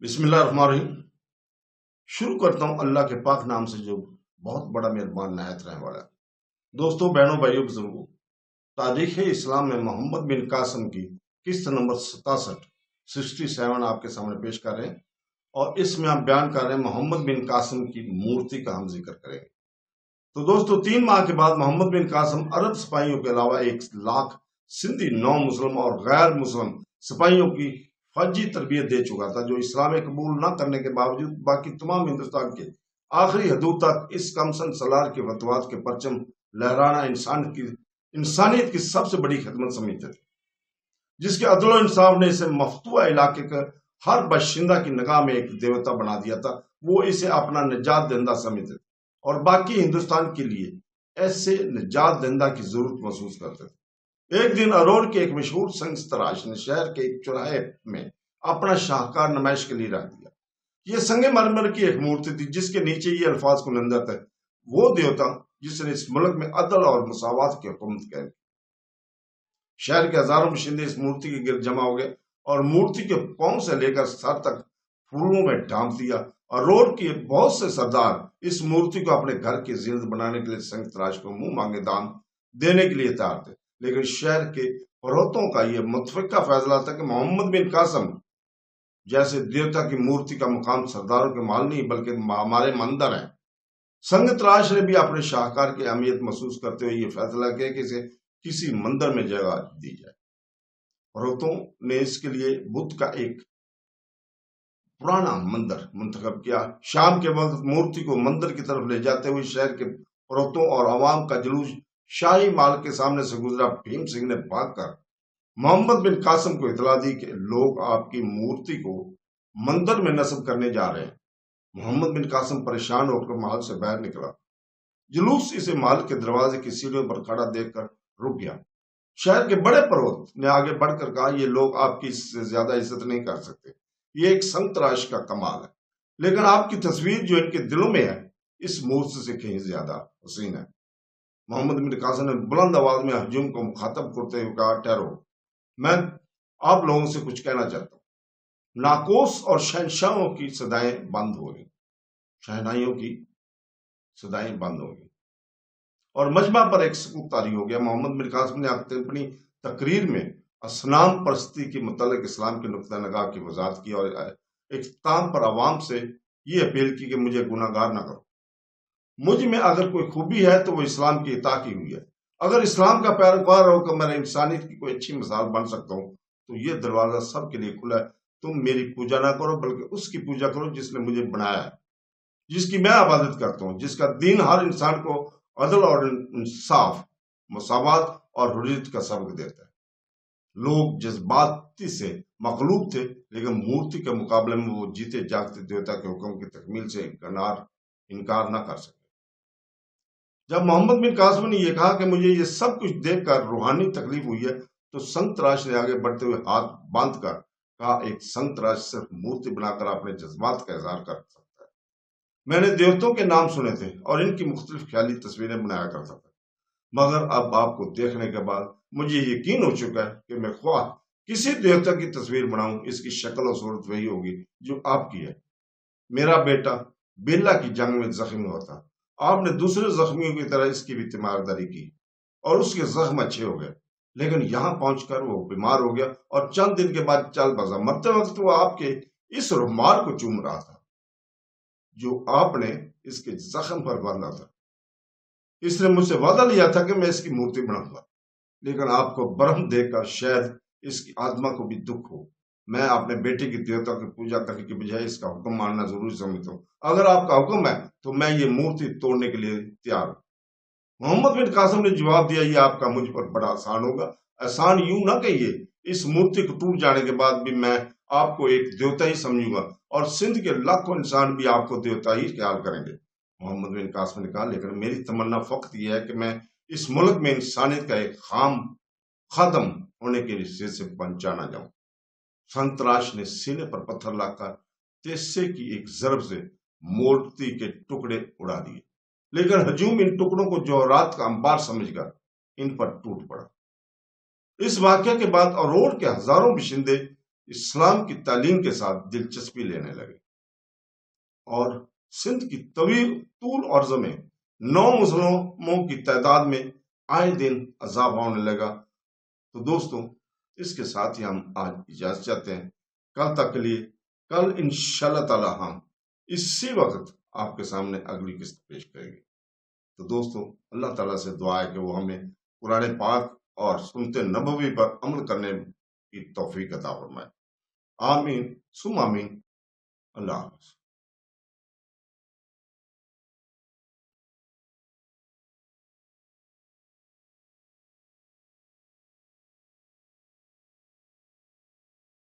بسم اللہ الرحمن الرحیم۔ شروع کرتا ہوں اللہ کے پاک نام سے جو بہت بڑا مہربان نہایت رحم والا ہے۔ دوستوں، بہنوں، بھائیوں، بزرگوں، تاریخ اسلام میں محمد بن قاسم کی قسط نمبر 67 آپ کے سامنے پیش کر رہے ہیں، اور اس میں ہم بیان کر رہے ہیں محمد بن قاسم کی مورتی کا ہم ذکر کریں گے۔ تو دوستوں، 3 ماہ کے بعد محمد بن قاسم عرب سپاہیوں کے علاوہ 1,00,000 سندھی نو مسلم اور غیر مسلم سپاہیوں کی فوجی تربیت دے چکا تھا، جو اسلام قبول نہ کرنے کے باوجود باقی تمام ہندوستان کے آخری حدود تک اس کمسن سالار کے فتوات کے پرچم لہرانا انسانیت کی سب سے بڑی خدمت سمجھتے تھے، جس کے عدل و انصاف نے اسے مفتوحہ علاقے کا ہر باشندہ کی نگاہ میں ایک دیوتا بنا دیا تھا۔ وہ اسے اپنا نجات دہندہ سمجھتے تھے اور باقی ہندوستان کے لیے ایسے نجات دہندہ کی ضرورت محسوس کرتے تھے۔ ایک دن ارور کے ایک مشہور سنگ تراش نے شہر کے ایک چوراہے میں اپنا شاہکار نمائش کے لیے رکھ دیا۔ یہ سنگ مرمر کی ایک مورتی تھی جس کے نیچے یہ الفاظ کنندہ تھے: وہ دیوتا جس نے اس ملک میں عدل اور مساوات کی حکومت کی۔ شہر کے ہزاروں باشندے اس مورتی کے گرد جمع ہو گئے اور مورتی کے پاؤں سے لے کر سر تک پھولوں میں ڈھانپ دیا۔ ارور کے بہت سے سردار اس مورتی کو اپنے گھر کی زینت بنانے کے لیے سنگ تراش کو منہ مانگے دان دینے کے لیے تیار تھے، لیکن شہر کے فروتوں کا یہ متفقہ فیصلہ تھا کہ محمد بن قاسم جیسے دیوتا کی مورتی کا مقام سرداروں کے مال نہیں بلکہ ہمارے مندر ہے۔ سنگ تراش نے بھی اپنے شاہکار کی اہمیت محسوس کرتے ہوئے یہ فیصلہ کیا کہ اسے کسی مندر میں جگہ دی جائے۔ فروتوں نے اس کے لیے بدھ کا ایک پرانا مندر منتخب کیا۔ شام کے وقت مورتی کو مندر کی طرف لے جاتے ہوئے شہر کے فروتوں اور عوام کا جلوس شاہی مال کے سامنے سے گزرا۔ بھیم سنگھ نے بھاگ کر محمد بن قاسم کو اطلاع دی کہ لوگ آپ کی مورتی کو مندر میں نصب کرنے جا رہے ہیں۔ محمد بن قاسم پریشان ہو کر محل سے باہر نکلا۔ جلوس اسے محل کے دروازے کی سیڑھیوں پر کھڑا دیکھ کر رک گیا۔ شہر کے بڑے پروت نے آگے بڑھ کر کہا: یہ لوگ آپ کی اس سے زیادہ عزت نہیں کر سکتے، یہ ایک سنگ تراش کا کمال ہے، لیکن آپ کی تصویر جو ان کے دلوں میں ہے اس مورتی سے کہیں زیادہ حسین ہے۔ محمد بن قاسم نے بلند آواز میں ہجوم کو مخاطب کرتے ہوئے کہا: ٹھہرو، میں آپ لوگوں سے کچھ کہنا چاہتا ہوں۔ ناقوس اور شہنشاہوں کی صدائیں بند ہو گئی، شہنائیوں کی صدائیں بند ہو گئی اور مجمع پر ایک سکوت طاری ہو گیا۔ محمد بن قاسم نے اپنی تقریر میں اصنام پرستی کے متعلق اسلام کے نقطہ نگاہ کی وضاحت کی اور اختتام پر عوام سے یہ اپیل کی کہ مجھے گناہ گار نہ کرو۔ مجھ میں اگر کوئی خوبی ہے تو وہ اسلام کی اطاعت کی ہوئی ہے۔ اگر اسلام کا پیروکار ہو کر میں انسانیت کی کوئی اچھی مثال بن سکتا ہوں تو یہ دروازہ سب کے لیے کھلا ہے۔ تم میری پوجا نہ کرو بلکہ اس کی پوجا کرو جس نے مجھے بنایا ہے، جس کی میں عبادت کرتا ہوں، جس کا دین ہر انسان کو عدل اور انصاف، مساوات اور حریت کا سبق دیتا ہے۔ لوگ جذباتی سے مغلوب تھے، لیکن مورتی کے مقابلے میں وہ جیتے جاگتے دیوتا کے حکم کی تکمیل سے انکار نہ کر سکے۔ جب محمد بن قاسم نے یہ کہا کہ مجھے یہ سب کچھ دیکھ کر روحانی تکلیف ہوئی ہے، تو سنگ تراش نے آگے بڑھتے ہوئے ہاتھ باندھ کر کہا: ایک سنگ تراش صرف مورتی بنا کر اپنے جذبات کا اظہار کر سکتا ہے۔ میں نے دیوتوں کے نام سنے تھے اور ان کی مختلف خیالی تصویریں بنایا کرتا تھا، مگر اب آپ کو دیکھنے کے بعد مجھے یقین ہو چکا ہے کہ میں خواہ کسی دیوتا کی تصویر بناؤں، اس کی شکل و صورت وہی ہوگی جو آپ کی ہے۔ میرا بیٹا بیلا کی جنگ میں زخمی ہوا تھا، آپ نے دوسرے زخمیوں کی طرح اس کی بھی تیمارداری کی اور اس کے زخم اچھے ہو گئے، لیکن یہاں پہنچ کر وہ بیمار ہو گیا اور چند دن کے بعد چل بسا۔ مرتے وقت وہ آپ کے اس رومال کو چوم رہا تھا جو آپ نے اس کے زخم پر باندھا تھا۔ اس نے مجھ سے وعدہ لیا تھا کہ میں اس کی مورتی بناؤں گا، لیکن آپ کو برہم دیکھ کر شاید اس کی آتما کو بھی دکھ ہو۔ میں اپنے بیٹے کی دیوتا کی پوجا کرنے کی بجائے اس کا حکم ماننا ضروری سمجھتا ہوں۔ اگر آپ کا حکم ہے تو میں یہ مورتی توڑنے کے لیے تیار ہوں۔ محمد بن قاسم نے جواب دیا: یہ آپ کا مجھ پر بڑا آسان ہوگا۔ آسان یوں نہ کہیے، اس مورتی کو ٹوٹ جانے کے بعد بھی میں آپ کو ایک دیوتا ہی سمجھوں گا اور سندھ کے لاکھوں انسان بھی آپ کو دیوتا ہی خیال کریں گے۔ محمد بن قاسم نے کہا: لیکن میری تمنا فقط یہ ہے کہ میں اس ملک میں انسانیت کا ایک خادم ہونے کے حصے سے پہنچا نہ جاؤں۔ سنگ تراش نے سینے پر پتھر لا کر تیسے کی ایک ضرب سے مورتی کے ٹکڑے اڑا دیے، لیکن ہجوم ان ٹکڑوں کو جوہرات کا انبار سمجھ کر ان پر ٹوٹ پڑا۔ اس واقعے کے بعد ارور کے ہزاروں باشندے اسلام کی تعلیم کے ساتھ دلچسپی لینے لگے، اور سندھ کی طول عرض میں نو مسلموں کی تعداد میں آئے دن اضافہ ہونے لگا۔ تو دوستوں، اس کے ساتھ ہی ہم آج اجازت چاہتے ہیں۔ کل تک کے لیے، کل انشاءاللہ تعالی ہم اسی وقت آپ کے سامنے اگلی قسط پیش کریں گے۔ تو دوستوں، اللہ تعالیٰ سے دعا ہے کہ وہ ہمیں قرآن پاک اور سنت نبوی پر عمل کرنے کی توفیق عطا فرمائے۔ آمین ثم آمین۔ اللہ حافظ۔